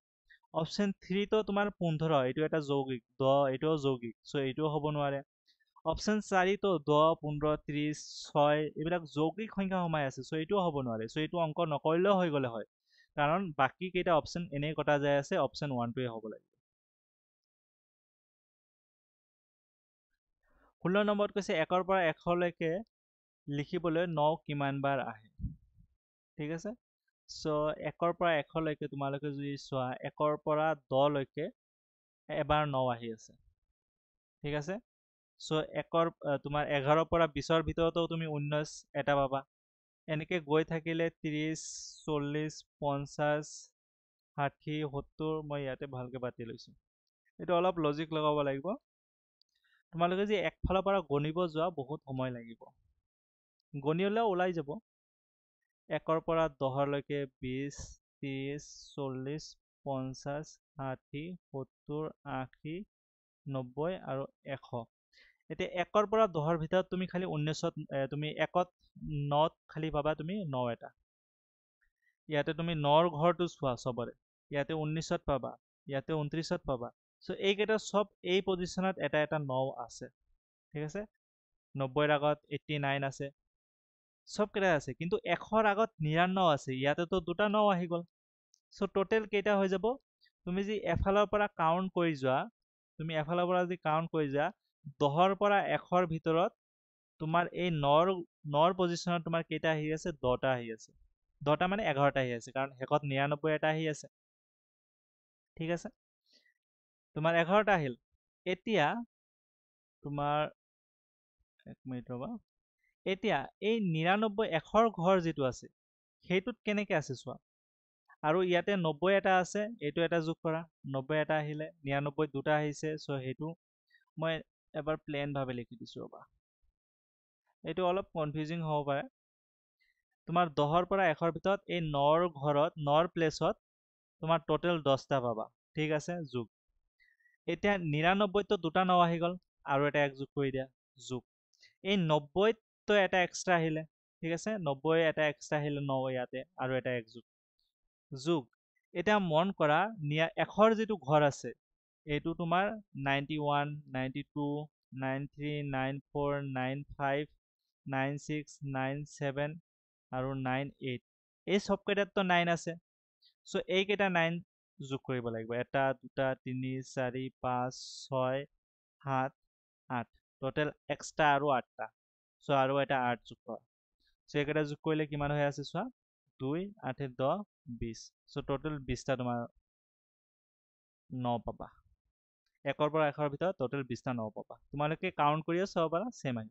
Speaker 1: অপচন 3 তো তোমাৰ 15 এইটো এটা যৌগিক 10 এইটোও যৌগিক সো এইটোও হ'ব নোৱাৰে অপচন 4 তো 10 15 30 6 এইবিলাক যৌগিক সংখ্যা সোমাই আছে সো এইটোও হ'ব নোৱাৰে সো এইটো অংক নকৰিলেও হৈ গলে হয় কাৰণ বাকি কেইটা অপচন এনেই কটা যায় আছে অপচন 1 টোৱে হ'ব লাগিব 16 নম্বৰত কৈছে 1 ৰ পৰা 100 লৈকে লিখিবলৈ 9 কিমান বাৰ আহে ঠিক আছে সো 1 ৰ পৰা 100 লৈকে তোমালোকে যদি চোৱা 1 ৰ পৰা 10 লৈকে এবাৰ 9 আহি আছে ঠিক আছে সো 1 ৰ তোমাৰ 11 ৰ পৰা 20 ৰ ভিতৰতো তুমি 19 এটা পাবা এনেকে গৈ থাকিলে 30 40 50 60 70 মই ইয়াতে ভালকে বাতি লৈছো এইটো অলপ লজিক লগাব লাগিব তোমালোকে যে একফালৰ পৰা গণিব যোৱা বহুত সময় লাগিব গণিলেও ওলাই যাব 1 ৰ পৰা 10 লৈকে 20 30 40 50 60 70 80 90 আৰু 100 এতিয়া 1 ৰ পৰা 10 ৰ ভিতৰত তুমি খালি 19ত তুমি 1ত 9ত খালি পাবা তুমি 9 এটা ইয়াতে তুমি 9ৰ ঘৰটো চোৱা সবৰে ইয়াতে 19ত পাবা ইয়াতে 29ত পাবা সো এইকেইটা সব এই পজিশনত এটা এটা 9 আছে ঠিক আছে 90ৰ আগত 89 আছে সব কেইটা আছে কিন্তু 100ৰ আগত 99 আছে ইয়াতে তো দুটা 9 আহি গল সো টোটেল কেইটা হৈ যাব তুমি যি এফালৰ পৰা কাউন্ট কৰি যোৱা তুমি এফালৰ পৰা যদি কাউন্ট কৰি যোৱা 10ৰ পৰা 100ৰ ভিতৰত তোমাৰ এই 9ৰ পজিশনত তোমাৰ কেইটা আহি আছে 10টা আহি আছে 10টা মানে 11টা আহি আছে কাৰণ হেকত 99 এটা আহি আছে ঠিক আছে তোমাৰ 11টা আহিল এতিয়া তোমাৰ এক মিনিট ৰবা এতিয়া এই 99 100ৰ ঘৰ যেটো আছে হেইটোত কেনেকে আছে চোৱা আৰু ইয়াতে 90 এটা আছে এইটো এটা যোগ কৰা 90 এটা আহিলে 99 দুটা আহিছে সো হেতু মই এবাৰ প্লেন ভাবে লিখি দিছো ৰবা এইটো অলপ কনফিউজিং হ'ব পাৰে তোমাৰ 10ৰ পৰা 100ৰ ভিতৰত এই 9ৰ ঘৰত 9ৰ প্লেছত তোমাৰ টোটেল 10টা পাবা ঠিক আছে যোগ এতিয়া 99 তো দুটা 9 আহি গল আৰু এটা এক যোগ কৰি দিয়া যোগ এই 90 তো এটা এক্সট্ৰা আহিলে ঠিক আছে 90 এটা এক্সট্ৰা আহিলে 9 ইয়াতে আৰু এটা এক যোগ যোগ এটা মন কৰা 100ৰ যেটো ঘৰ আছে এইটো তোমাৰ 91 92 93 94 95 96 97 আৰু 98 এই সব কেইটাত তো 9 আছে সো এই কেইটা 9 যোগ কৰিব লাগিব এটা দুটা 3 4 5 6 7 8 টোটেল এক্সট্ৰা আৰু 8টা সো আৰু এটা 8 যোগ কৰা সো এইকেইটা যোগ কৰিলে কিমান হৈ আছে চোৱা 2 8 10 20 সো টোটেল 20টা তোমাৰ 9 পাবা 1 ৰ পৰা 100ৰ ভিতৰত টোটেল 20টা 9 পাবা তোমালোকে কাউন্ট কৰিও চাব পাৰা সেম আহি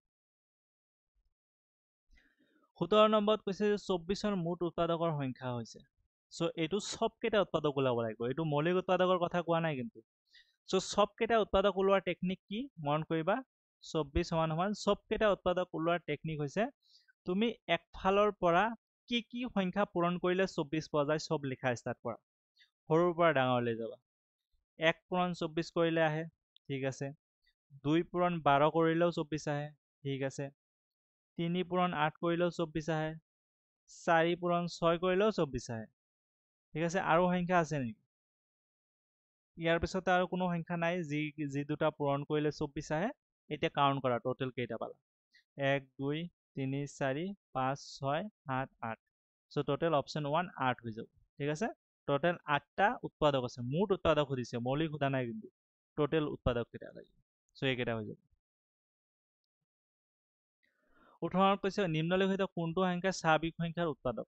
Speaker 1: 17 নম্বৰত কৈছে যে 24ৰ মুঠ উৎপাদকৰ সংখ্যা হৈছে সো এইটো সব কেইটা উৎপাদক ওলাব লাগিব এইটো মৌলিক উৎপাদকৰ কথা কোৱা নাই কিন্তু সো সব কেইটা উৎপাদক ওলোৱাৰ টেকনিক কি মন কৰিবা 24 সমান সমান সব কেইটা উৎপাদক ওলোৱাৰ টেকনিক হৈছে তুমি একফালৰ পৰা কি সংখ্যা পূৰণ কৰিলে 24 পোৱা যায় সব লিখা ষ্টাৰ্ট কৰা সৰুৰ পৰা ডাঙৰলৈ যাবা 1 পূৰণ 24 কৰিলে আহে ঠিক আছে 2 পূৰণ 12 কৰিলেও 24 আহে ঠিক আছে 3 পূৰণ 8 কৰিলেও 24 আহে 4 পূৰণ 6 কৰিলেও 24 আহে ঠিক আছে আৰু সংখ্যা আছে নেকি ইয়াৰ পিছতে আৰু কোনো সংখ্যা নাই যি দুটা পূৰণ কৰিলে 24 আহে এতিয়া কাউন্ট কৰা টোটেল কেইটা পালা 1 2 3 4 5 6 7 8 সো টোটেল অপশন 1 8 হৈ যাব ঠিক আছে টোটেল 8টা উৎপাদক আছে মুঠ উৎপাদক খুদিছে মৌলিক খুদা নাই কিন্তু টোটেল উৎপাদক কেইটা লাগিব সো এইকেইটা হৈ যাব 18 কৈছে নিম্নলিখিত কোনটো সংখ্যা স্বাভাৱিক সংখ্যাৰ উৎপাদক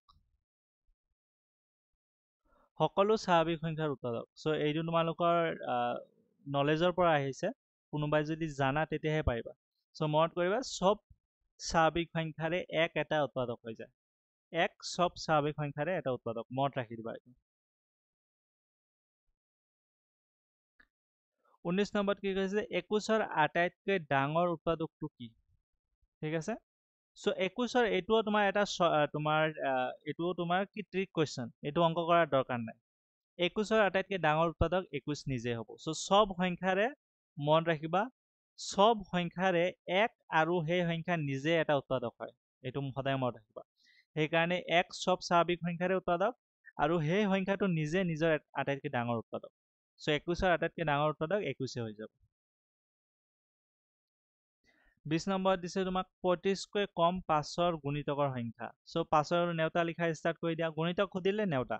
Speaker 1: সকলো স্বাভাৱিক সংখ্যাৰ উৎপাদক সো এইটো তোমালোকৰ নলেজৰ পৰা আহিছে কোনোবাই যদি জানা তেতিয়াহে পাৰিবা সো মনত কৰিবা সব স্বাভাৱিক সংখ্যাৰে এক এটা উৎপাদক হৈ যায় এক সব স্বাভাৱিক সংখ্যাৰে এটা উৎপাদক মনত ৰাখি দিবা এইটো 19 নম্বৰত কি কৈছে 21ৰ আটাইতকৈ ডাঙৰ উৎপাদকটো কি ঠিক আছে সো 21 এইটো তোমাৰ এটা তোমাৰ এইটো তোমাৰ কি ট্ৰিক কোৱেশ্চন, এইটো অংক কৰাৰ দৰকাৰ নাই। 21 আটাইতকৈ ডাঙৰ উৎপাদক 21 নিজে হ'ব। সো সব সংখ্যাৰে মনত ৰাখিবা, সব সংখ্যাৰে এক আৰু সেই সংখ্যা নিজে এটা উৎপাদক হয়, এইটো সদায় মনত ৰাখিবা। সেইকাৰণে এক সব স্বাভাৱিক সংখ্যাৰে উৎপাদক আৰু সেই সংখ্যাটো নিজে নিজৰ আটাইতকৈ ডাঙৰ উৎপাদক। সো 21 আটাইতকৈ ডাঙৰ উৎপাদক 21 হৈ যাব। 20 নম্বৰত দিছে তোমাক 35কৈ কম 5ৰ গুণিতকৰ সংখ্যা। সো 5ৰ নেওতা লিখা ষ্টাৰ্ট কৰি দিয়া, গুণিতক সুধিলে নেওতা।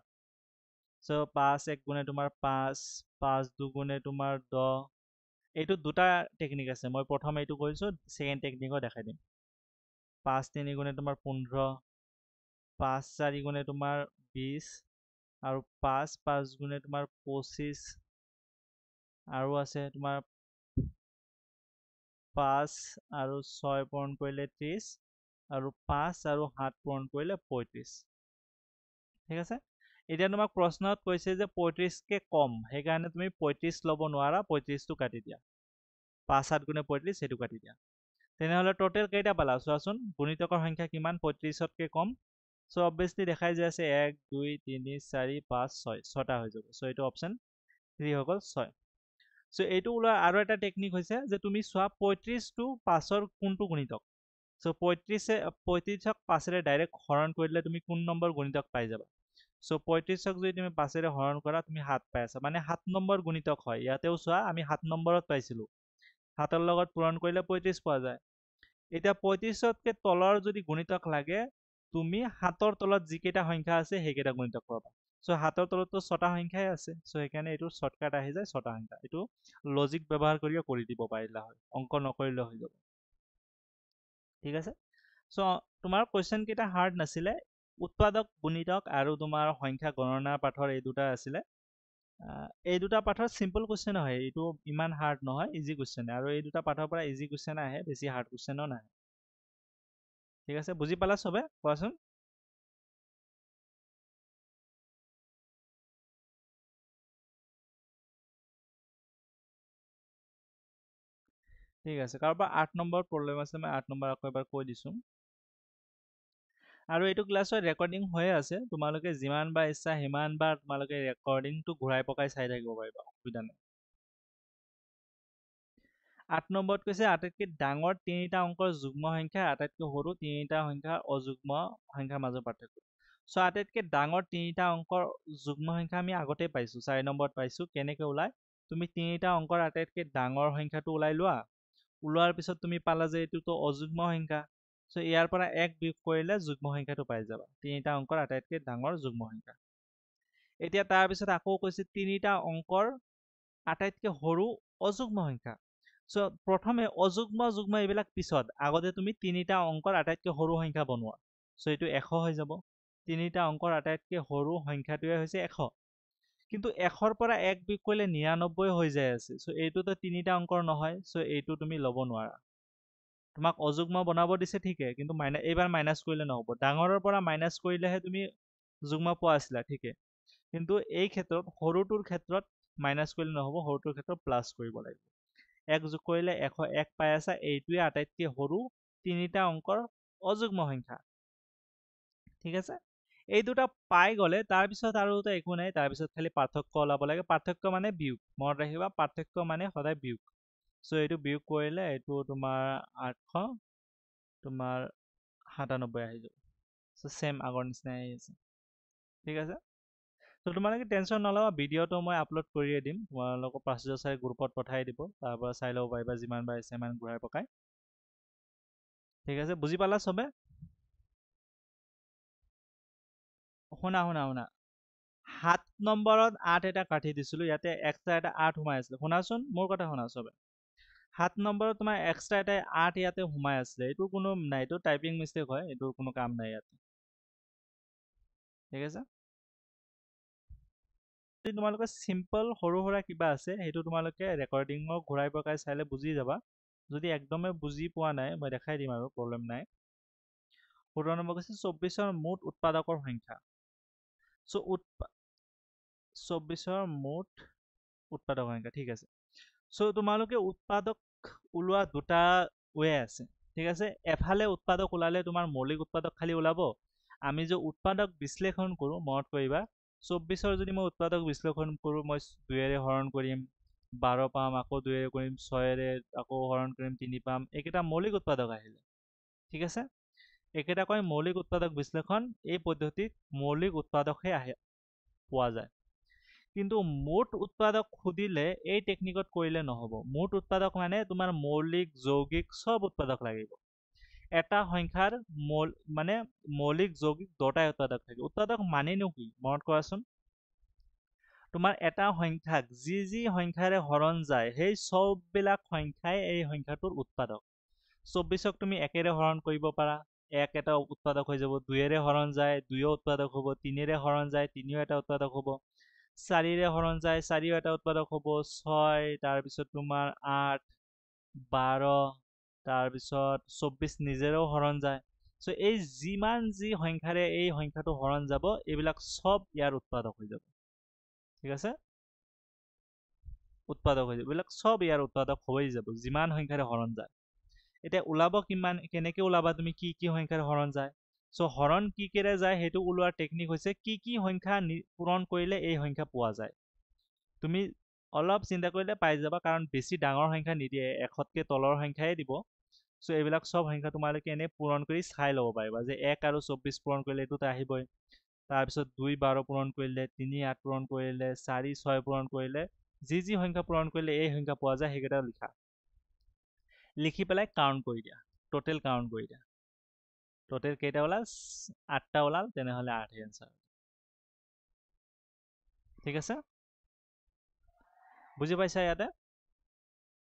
Speaker 1: সো 5 এক গুণে তোমাৰ 5, 5 দুগুণে তোমাৰ 10। এইটো দুটা টেকনিক আছে, মই প্ৰথম এইটো কৰিছোঁ, ছেকেণ্ড টেকনিকো দেখাই দিম। 5 3 গুণে তোমাৰ 15, 5 4 গুণে তোমাৰ 20 আৰু 5 5 গুণে তোমাৰ 25 আৰু আছে তোমাৰ 5 আৰু 6 পূৰণ কৰিলে 30 আৰু 5 আৰু 7 পূৰণ কৰিলে 35। ঠিক আছে, এতিয়া তোমাক প্ৰশ্নত কৈছে যে 35কে কম, সেইকাৰণে তুমি 35 ল'ব নোৱাৰা, 35টো কাটি দিয়া। 5 7 গুণে 35 সেইটো কাটি দিয়া। তেনেহ'লে টোটেল কেইটা পালা চোৱাচোন, গুণিতকৰ সংখ্যা কিমান 35তকৈ কম। সো অবভিয়াছলি দেখাই যে আছে 1 2 3 4 5 6, 6টা হৈ যাব। সো এইটো অপশ্যন 3 হৈ গ'ল 6। সো এইটো ওলোৱাৰ আৰু এটা টেকনিক হৈছে যে তুমি চোৱা 35টো 5ৰ কোনটো গুণিতক। সো 35ক 5ৰে ডাইৰেক্ট হৰণ কৰি দিলে তুমি কোন নম্বৰ গুণিতক পাই যাবা। সো 35ক যদি তুমি 5ৰে হৰণ কৰা তুমি 7 পাই আছা, মানে 7 নম্বৰ গুণিতক হয়। ইয়াতেও চোৱা আমি 7 নম্বৰত পাইছিলোঁ, 7ৰ লগত পূৰণ কৰিলে 35 পোৱা যায়। এতিয়া 35তকৈ তলৰ যদি গুণিতক লাগে, তুমি 7ৰ তলত যিকেইটা সংখ্যা আছে সেইকেইটা গুণিতক পাবা। সো 7ৰ তলততো 6টা সংখ্যাই আছে, সো সেইকাৰণে এইটো শ্বৰ্টকাট আহি যায় 6টা সংখ্যা। এইটো লজিক ব্যৱহাৰ কৰিও কৰি দিব পাৰিলা হয়, অংক নকৰিলেও হৈ যাব। ঠিক আছে, সো তোমাৰ কুৱেশ্যন কেইটা হাৰ্ড নাছিলে, উৎপাদক গুণিতক আৰু তোমাৰ সংখ্যা গণনাৰ পাঠৰ এই দুটা আছিলে। এই দুটা পাঠৰ চিম্পল কুৱেশ্যন হয়, এইটো ইমান হাৰ্ড নহয়, ইজি কুৱেশ্যন। আৰু এই দুটা পাঠৰ পৰা ইজি কুৱেশ্যন আহে, বেছি হাৰ্ড কুৱেশ্যনো নাহে। ঠিক আছে, বুজি পালা চবে, কোৱাচোন। ঠিক আছে, কাৰোবাৰ 8 নম্বৰ প্ৰব্লেম আছে, মই 8 নম্বৰ আকৌ এবাৰ কৈ দিছোঁ। আৰু এইটো ক্লাছত ৰেকৰ্ডিং হৈয়ে আছে, তোমালোকে যিমান বাৰ ইচ্ছা সিমান বাৰ তোমালোকে ৰেকৰ্ডিংটো ঘূৰাই পকাই চাই থাকিব পাৰিবা, অসুবিধা নাই। 8 নম্বৰত কৈছে আটাইতকৈ ডাঙৰ 3টা অংকৰ যুগ্ম সংখ্যা, আটাইতকৈ সৰু 3টা সংখ্যাৰ অযুগ্ম সংখ্যাৰ মাজৰ পাৰ্থক্য। সো আটাইতকৈ ডাঙৰ 3টা অংকৰ যুগ্ম সংখ্যা আমি আগতেই পাইছোঁ, 4 নম্বৰত পাইছোঁ। কেনেকৈ ওলায়, তুমি 3টা অংকৰ আটাইতকৈ ডাঙৰ সংখ্যাটো ওলাই লোৱা, ওলোৱাৰ পিছত তুমি পালা যে এইটোতো অযুগ্ম সংখ্যা। সো ইয়াৰ পৰা 1 বিয়োগ কৰিলে যুগ্ম সংখ্যাটো পাই যাবা, 3টা অংকৰ আটাইতকৈ ডাঙৰ যুগ্ম সংখ্যা। এতিয়া তাৰপিছত আকৌ কৈছে 3টা অংকৰ আটাইতকৈ সৰু অযুগ্ম সংখ্যা। সো প্ৰথমে অযুগ্ম যুগ্ম এইবিলাক পিছত, আগতে তুমি 3টা অংকৰ আটাইতকৈ সৰু সংখ্যা বনোৱা। সো এইটো 100 হৈ যাব, 3টা অংকৰ আটাইতকৈ সৰু সংখ্যাটোৱে হৈছে 100। কিন্তু 100ৰ পৰা 1 বিয়োগ কৰিলে 99 হৈ যায় আছে। সো এইটোতো 3টা অংকৰ নহয়, সো এইটো তুমি ল'ব নোৱাৰা। তোমাক অযুগ্ম বনাব দিছে ঠিকে, কিন্তু এইবাৰ মাইনাছ কৰিলে নহ'ব, ডাঙৰৰ পৰা মাইনাছ কৰিলেহে তুমি যুগ্ম পোৱা আছিলা ঠিকে। কিন্তু এই ক্ষেত্ৰত সৰুটোৰ ক্ষেত্ৰত মাইনাছ কৰিলে নহ'ব, সৰুটোৰ ক্ষেত্ৰত প্লাছ কৰিব লাগিব। 1 যোগ কৰিলে 101 পাই আছা, এইটোৱে আটাইতকৈ সৰু 3টা অংকৰ অযুগ্ম সংখ্যা। ঠিক আছে, এই দুটা পাই গ'লে তাৰপিছত আৰু একো নাই, তাৰপিছত খালি পাৰ্থক্য ওলাব লাগে। পাৰ্থক্য মানে বিয়োগ, মনত ৰাখিবা, পাৰ্থক্য মানে সদায় বিয়োগ। সো এইটো বিয়োগ কৰিলে এইটো তোমাৰ 800 তোমাৰ 97 আহি যাব। সো ছেম আগৰ নিচিনাই আহি আছে। ঠিক আছে, তো তোমালোকে টেনশ্যন নল'বা, ভিডিঅ'টো মই আপলোড কৰিয়ে দিম, তোমালোকৰ প্ৰাচুৰ্য ছাৰে গ্ৰুপত পঠাই দিব, তাৰ পৰা চাই ল'ব পাৰিবা, যিমান বাৰ ইচ্ছা সিমান ঘূৰাই পকাই। ঠিক আছে, বুজি পালা চবে। শুনা শুনা শুনা, 7 নম্বৰত 8 এটা কাটি দিছিলোঁ, ইয়াতে এক্সট্ৰা এটা 8 সোমাই আছিলে। শুনাচোন, মোৰ কথা শুনা চবে। 7 নম্বৰত তোমাৰ এক্সট্ৰা এটা 8 ইয়াতে সোমাই আছিলে, এইটো কোনো নাই, এইটো টাইপিং মিষ্টেক হয়, এইটোৰ কোনো কাম নাই ইয়াতে। ঠিক আছে, যদি তোমালোকে চিম্পল সৰু সুৰা কিবা আছে, সেইটো তোমালোকে ৰেকৰ্ডিঙৰ ঘূৰাই পকাই চাইলে বুজি যাবা। যদি একদমেই বুজি পোৱা নাই, মই দেখাই দিম আৰু, প্ৰব্লেম নাই। 17 নম্বৰ কৈছে 24ৰ মুঠ উৎপাদকৰ সংখ্যা। চ' 24ৰ মুঠ উৎপাদকৰ সংখ্যা, ঠিক আছে। চ' তোমালোকে উৎপাদক ওলোৱা দুটা ৱে আছে। ঠিক আছে এফালে উৎপাদক ওলালে তোমাৰ মৌলিক উৎপাদক খালি ওলাব আমি যে উৎপাদক বিশ্লেষণ কৰোঁ মনত কৰিবা 24ৰ যদি মই উৎপাদক বিশ্লেষণ কৰোঁ মই 2ৰে হৰণ কৰিম 12 পাম আকৌ 2ৰে কৰিম 6ৰে আকৌ হৰণ কৰিম 3 পাম এইকেইটা মৌলিক উৎপাদক আহিলে ঠিক আছে একেটা কয় মৌলিক উৎপাদক বিশ্লেষণ এই পদ্ধতিত মৌলিক উৎপাদকহে আহে পোৱা যায় কিন্তু মুঠ উৎপাদক খুদিলে এই টেকনিকত কৰিলে নহব মুঠ উৎপাদক মানে তোমাৰ মৌলিক যৌগিক সব উৎপাদক লাগিব এটা সংখ্যাৰ মানে মৌলিক যৌগিক দুটাই উৎপাদক থাকে উৎপাদক মানেনো কি মনত কৰাচোন তোমাৰ এটা সংখ্যাক যি সংখ্যাৰে হৰণ যায় সেই সববিলাক সংখ্যাই এই সংখ্যাটোৰ উৎপাদক 24ক তুমি 1ৰে হৰণ কৰিব পাৰা 1 এটা উৎপাদক হৈ যাব 2ৰে হৰণ যায় 2ও উৎপাদক হ'ব 3ৰে হৰণ যায় 3ও এটা উৎপাদক হ'ব 4ৰে হৰণ যায় 4ও এটা উৎপাদক হ'ব 6 তাৰপিছত তোমাৰ 8 12 তাৰপিছত 24 নিজেও হৰণ যায় সো এই যিমান যি সংখ্যাৰে এই সংখ্যাটো হৰণ যাব এইবিলাক সব ইয়াৰ উৎপাদক হৈ যাব ঠিক আছে উৎপাদক হৈ যাব এইবিলাক সব ইয়াৰ উৎপাদক হৈ যাব যিমান সংখ্যাৰে হৰণ যায় এতিয়া ওলাব কিমান কেনেকৈ ওলাবা তুমি কি সংখ্যাৰে হৰণ যায় সো হৰণ কিৰে যায় সেইটো ওলোৱাৰ টেকনিক হৈছে কি সংখ্যা পূৰণ কৰিলে এই সংখ্যা পোৱা যায় তুমি অলপ চিন্তা কৰিলে পাই যাবা কাৰণ বেছি ডাঙৰ সংখ্যা নিদিয়ে 100কে তলৰ সংখ্যাই দিব সো এইবিলাক সব সংখ্যা তোমালোকে এনে পূৰণ কৰি চাই ল'ব পাৰিবা যে 1 আৰু 24 পূৰণ কৰিলে এইটোতে আহিবই তাৰপিছত 2 12 পূৰণ কৰিলে 3 8 পূৰণ কৰিলে 4 6 পূৰণ কৰিলে যি সংখ্যা পূৰণ কৰিলে এই সংখ্যা পোৱা যায় সেইকেইটা লিখা লিখি পেলাই কাউণ্ট কৰি দিয়া টোটেল কাউণ্ট কৰি দিয়া টোটেল কেইটা ওলাল 8টা ওলাল তেনেহ'লে 8 এনসাৰ ঠিক আছে বুজি পাইছা ইয়াতে